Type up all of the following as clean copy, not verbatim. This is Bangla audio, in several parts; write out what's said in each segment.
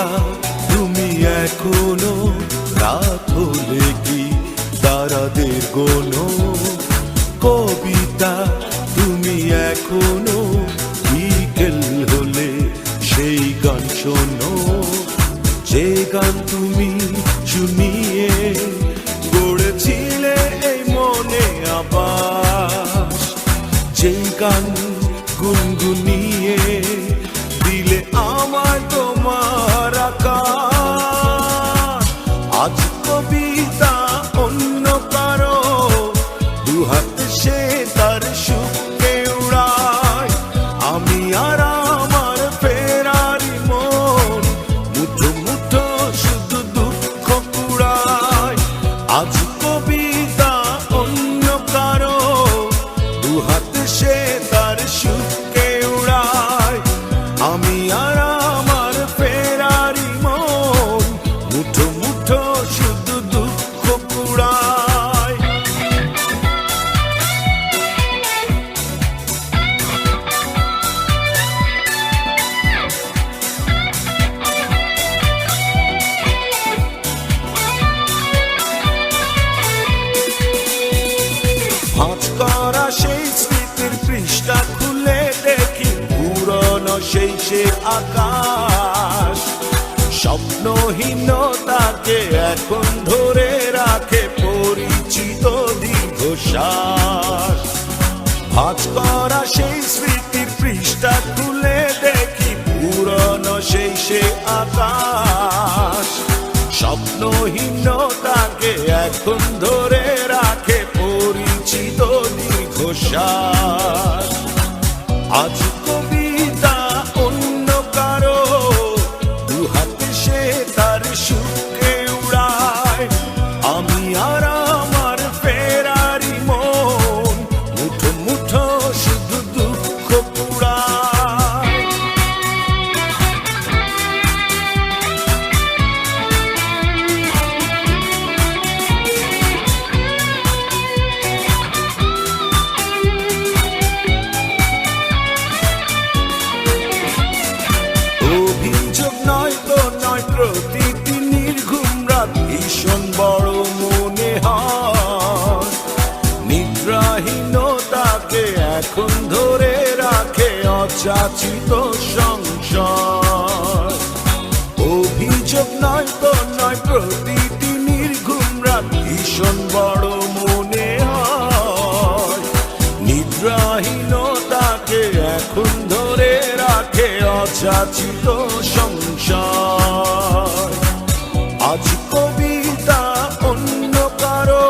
কবিতা তুমি এখনো রাত হলে কি তারাদের গোনো, কবিতা তুমি এখনো বিকেল হলে সেই গান শোনো, যে গান তুমি শুনিয়ে গড়েছিলে এই মনে আবার, যে গান গুনগুনিয়ে দিলে আমার তোমার আকাশ। আজ কবিতা অন্য কারো দুহাতে সে তার সুখকে উড়ায়, আমি আর আমার ফেরারি মন মুঠো মুঠো শুধু দুঃখ কুড়ায়। আজ কবিতা অন্য কারো দুহাতে সে তার সুখকে উড়ায়, আমি আর আমার ফেরারি মন মুঠো মুঠো শুধু দুঃখ কুড়ায়। ভাঁজ করা সেই স্মৃতির পৃষ্ঠা খুলে দেখি পুরনো সেই সে আকাশ, স্বপ্নহীনতাকে এখন ধরে রাখে পরিচিত দীর্ঘশ্বাস। ভাঁজ করা সেই স্মৃতির পৃষ্ঠা খুলে দেখি পুরনো সেই সে আকাশ, স্বপ্নহীনতাকে এখন ধরে রাখে পরিচিত দীর্ঘশ্বাস। আজ কবিতা অন্য কারো দুহাতে সে তার সুখকে উড়ায়, আমি আর আমার ফেরারি মন মুঠো মুঠো শুধু দুঃখ কুড়ায়। অভিযোগ নয় তো নয়, প্রতিটি নির্ঘুম রাত ভীষণ বড় মনে হয়, নিদ্রাহীনতাকে এখন ধরে রাখে অযাচিত সংসার। অভিযোগ নয় তো নয়, প্রতিটি নির্ঘুম রাত ভীষণ বড় মনে হয়, নিদ্রাহীনতাকে এখন ধরে রাখে অযাচিত সংসার। আজ কবিতা অন্য কারো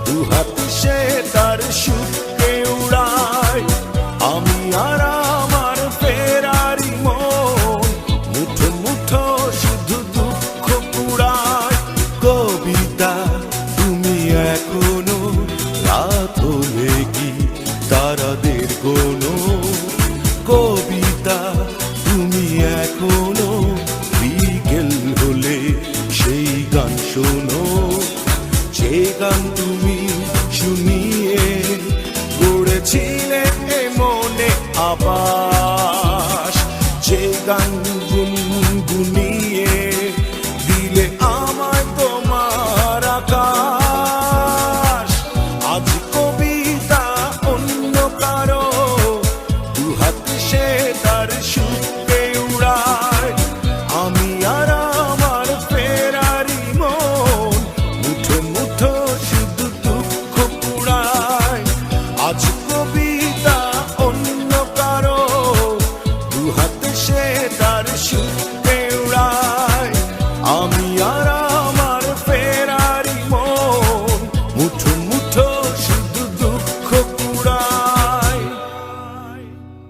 দুহাতে সে তার সুখকে উড়ায়, আমি আর আমার ফেরারি মন মুঠো মুঠো শুধু দুঃখ কুড়ায়। কবিতা তুমি এখনো রাত হলে কি তারাদের গোনো, কবিতা তুমি এখনো বিকেল হলে সেই গান শোনো, যে গান তুমি শুনিয়ে গড়েছিলে মনে আবাস, যে গান